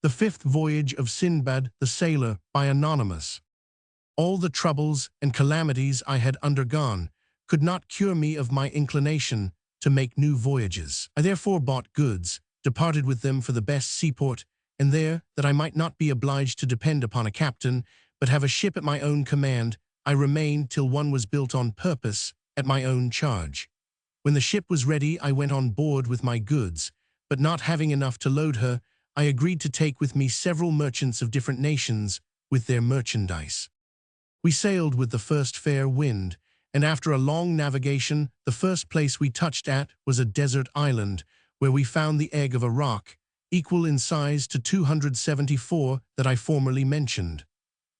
The Fifth Voyage of Sinbad the Sailor by Anonymous. All the troubles and calamities I had undergone could not cure me of my inclination to make new voyages. I therefore bought goods, departed with them for the best seaport, and there, that I might not be obliged to depend upon a captain, but have a ship at my own command, I remained till one was built on purpose, at my own charge. When the ship was ready, I went on board with my goods, but not having enough to load her, I agreed to take with me several merchants of different nations with their merchandise. We sailed with the first fair wind, and after a long navigation, the first place we touched at was a desert island, where we found the egg of a roc, equal in size to 274 that I formerly mentioned.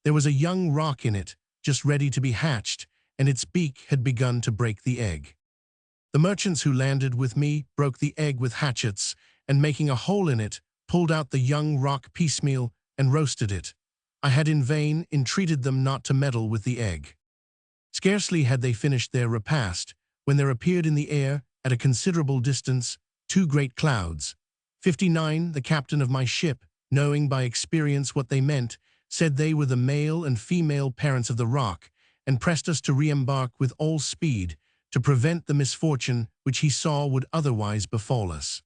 There was a young roc in it, just ready to be hatched, and its beak had begun to break the egg. The merchants who landed with me broke the egg with hatchets, and making a hole in it, pulled out the young roc piecemeal and roasted it. I had in vain entreated them not to meddle with the egg. Scarcely had they finished their repast, when there appeared in the air, at a considerable distance, two great clouds. 59, the captain of my ship, knowing by experience what they meant, said they were the male and female parents of the roc, and pressed us to re-embark with all speed, to prevent the misfortune which he saw would otherwise befall us.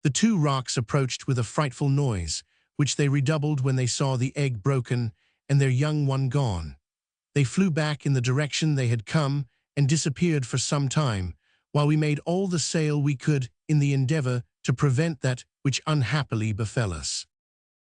The two rocs approached with a frightful noise, which they redoubled when they saw the egg broken and their young one gone. They flew back in the direction they had come and disappeared for some time, while we made all the sail we could in the endeavor to prevent that which unhappily befell us.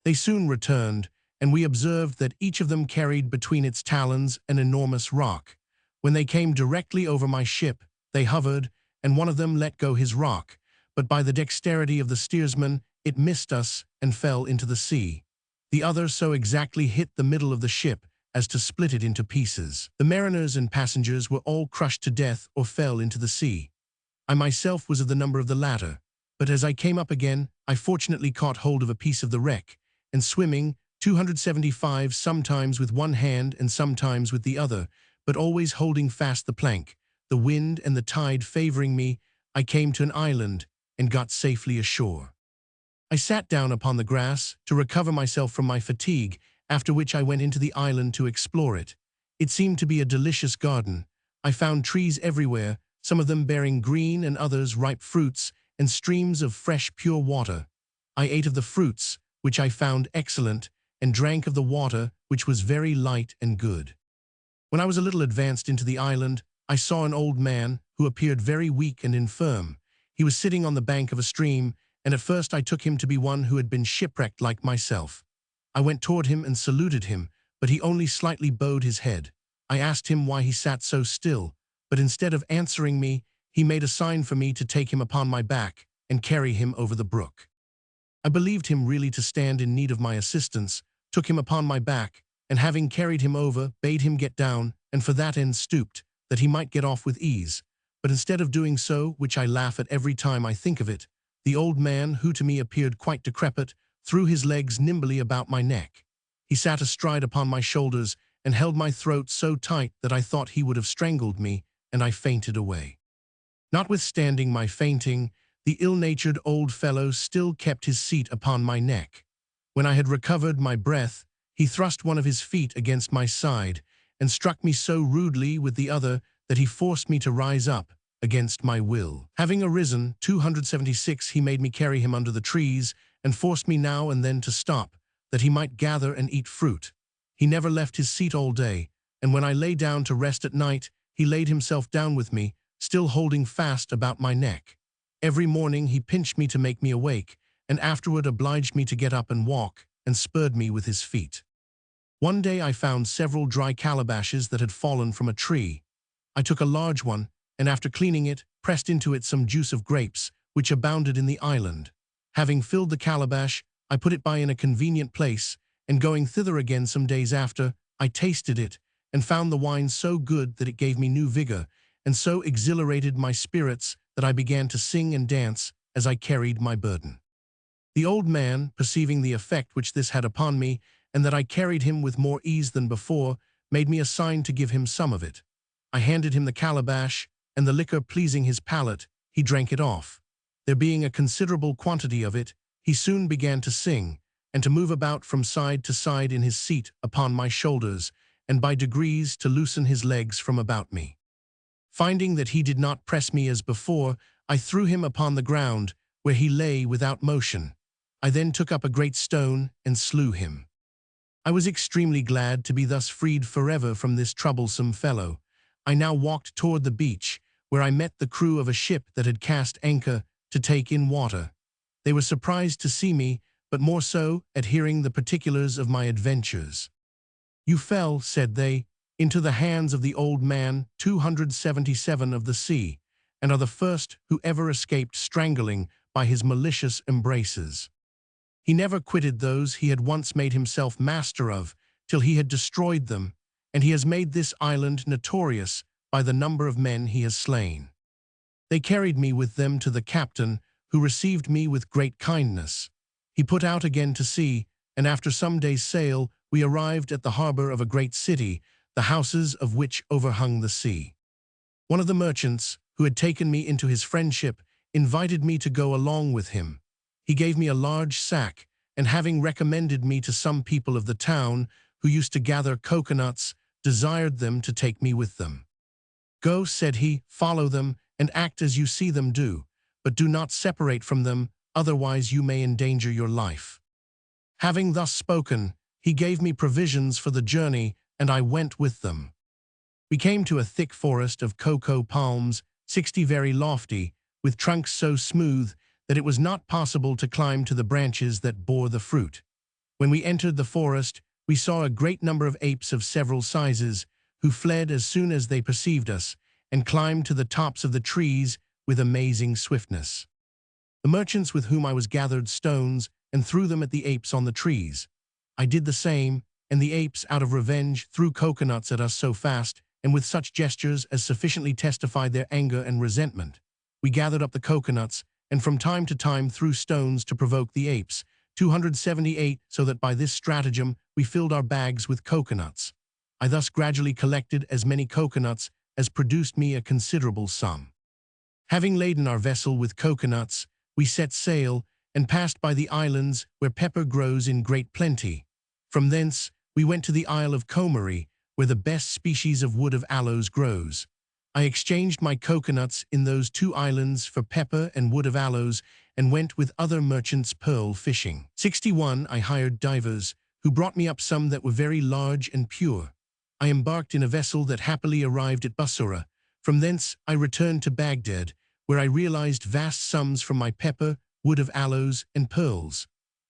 They soon returned, and we observed that each of them carried between its talons an enormous roc. When they came directly over my ship, they hovered, and one of them let go his roc, but by the dexterity of the steersman, it missed us and fell into the sea. The other so exactly hit the middle of the ship as to split it into pieces. The mariners and passengers were all crushed to death or fell into the sea. I myself was of the number of the latter, but as I came up again, I fortunately caught hold of a piece of the wreck, and swimming 275 sometimes with one hand and sometimes with the other, but always holding fast the plank, the wind and the tide favoring me, I came to an island and got safely ashore. I sat down upon the grass to recover myself from my fatigue, after which I went into the island to explore it. It seemed to be a delicious garden. I found trees everywhere, some of them bearing green and others ripe fruits, and streams of fresh pure water. I ate of the fruits, which I found excellent, and drank of the water, which was very light and good. When I was a little advanced into the island, I saw an old man, who appeared very weak and infirm. He was sitting on the bank of a stream, and at first I took him to be one who had been shipwrecked like myself. I went toward him and saluted him, but he only slightly bowed his head. I asked him why he sat so still, but instead of answering me, he made a sign for me to take him upon my back and carry him over the brook. I believed him really to stand in need of my assistance, took him upon my back, and having carried him over, bade him get down, and for that end stooped, that he might get off with ease. But instead of doing so, which I laugh at every time I think of it, the old man, who to me appeared quite decrepit, threw his legs nimbly about my neck. He sat astride upon my shoulders and held my throat so tight that I thought he would have strangled me, and I fainted away. Notwithstanding my fainting, the ill-natured old fellow still kept his seat upon my neck. When I had recovered my breath, he thrust one of his feet against my side and struck me so rudely with the other that he forced me to rise up against my will. Having arisen 276, he made me carry him under the trees and forced me now and then to stop, that he might gather and eat fruit. He never left his seat all day, and when I lay down to rest at night, he laid himself down with me, still holding fast about my neck. Every morning he pinched me to make me awake, and afterward obliged me to get up and walk, and spurred me with his feet. One day I found several dry calabashes that had fallen from a tree. I took a large one, and after cleaning it, pressed into it some juice of grapes, which abounded in the island. Having filled the calabash, I put it by in a convenient place, and going thither again some days after, I tasted it, and found the wine so good that it gave me new vigor, and so exhilarated my spirits that I began to sing and dance as I carried my burden. The old man, perceiving the effect which this had upon me, and that I carried him with more ease than before, made me a sign to give him some of it. I handed him the calabash, and the liquor pleasing his palate, he drank it off. There being a considerable quantity of it, he soon began to sing, and to move about from side to side in his seat upon my shoulders, and by degrees to loosen his legs from about me. Finding that he did not press me as before, I threw him upon the ground, where he lay without motion. I then took up a great stone and slew him. I was extremely glad to be thus freed forever from this troublesome fellow. I now walked toward the beach, where I met the crew of a ship that had cast anchor to take in water. They were surprised to see me, but more so at hearing the particulars of my adventures. "You fell," said they, "into the hands of the old man 277 of the sea, and are the first who ever escaped strangling by his malicious embraces. He never quitted those he had once made himself master of, till he had destroyed them, and he has made this island notorious by the number of men he has slain. They carried me with them to the captain, who received me with great kindness. He put out again to sea, and after some days' sail, we arrived at the harbor of a great city, the houses of which overhung the sea. One of the merchants, who had taken me into his friendship, invited me to go along with him. He gave me a large sack, and having recommended me to some people of the town, who used to gather coconuts, desired them to take me with them. "Go," said he, "follow them, and act as you see them do, but do not separate from them, otherwise you may endanger your life." Having thus spoken, he gave me provisions for the journey, and I went with them. We came to a thick forest of cocoa palms, 60 very lofty, with trunks so smooth that it was not possible to climb to the branches that bore the fruit. When we entered the forest, we saw a great number of apes of several sizes, who fled as soon as they perceived us, and climbed to the tops of the trees with amazing swiftness. The merchants with whom I was gathered stones and threw them at the apes on the trees. I did the same, and the apes, out of revenge, threw coconuts at us so fast and with such gestures as sufficiently testified their anger and resentment. We gathered up the coconuts, and from time to time threw stones to provoke the apes, 278, so that by this stratagem we filled our bags with coconuts. I thus gradually collected as many coconuts as produced me a considerable sum. Having laden our vessel with coconuts, we set sail and passed by the islands where pepper grows in great plenty. From thence we went to the Isle of Comary, where the best species of wood of aloes grows. I exchanged my coconuts in those 2 islands for pepper and wood of aloes, and went with other merchants pearl fishing. 61. I hired divers, who brought me up some that were very large and pure. I embarked in a vessel that happily arrived at Bassorah. From thence I returned to Baghdad, where I realized vast sums from my pepper, wood of aloes, and pearls.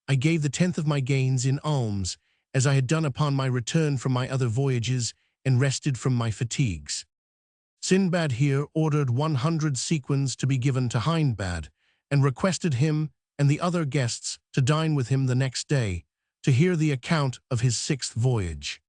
I gave the 10th of my gains in alms, as I had done upon my return from my other voyages, and rested from my fatigues. Sinbad here ordered 100 sequins to be given to Sinbad, and requested him and the other guests to dine with him the next day, to hear the account of his 6th voyage.